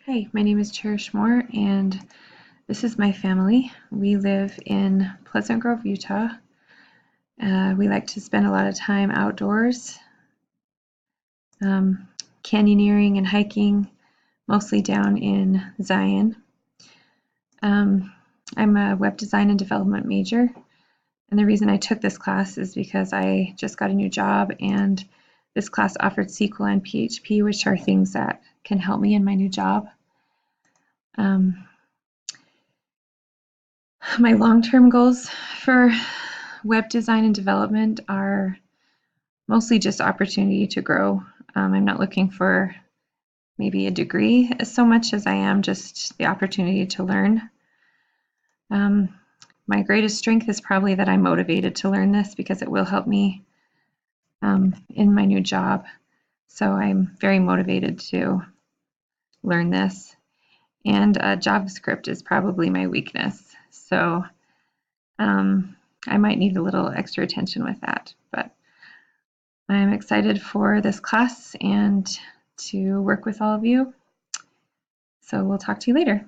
Hi, my name is Cherish Moore, and this is my family. We live in Pleasant Grove, Utah. We like to spend a lot of time outdoors, canyoneering and hiking, mostly down in Zion. I'm a web design and development major, and the reason I took this class is because I just got a new job, and this class offered SQL and PHP, which are things that can help me in my new job. My long-term goals for web design and development are mostly just opportunity to grow. I'm not looking for maybe a degree so much as I am just the opportunity to learn. My greatest strength is probably that I'm motivated to learn this because it will help me in my new job. So I'm very motivated to learn this. And JavaScript is probably my weakness. So I might need a little extra attention with that, but I'm excited for this class and to work with all of you. So we'll talk to you later.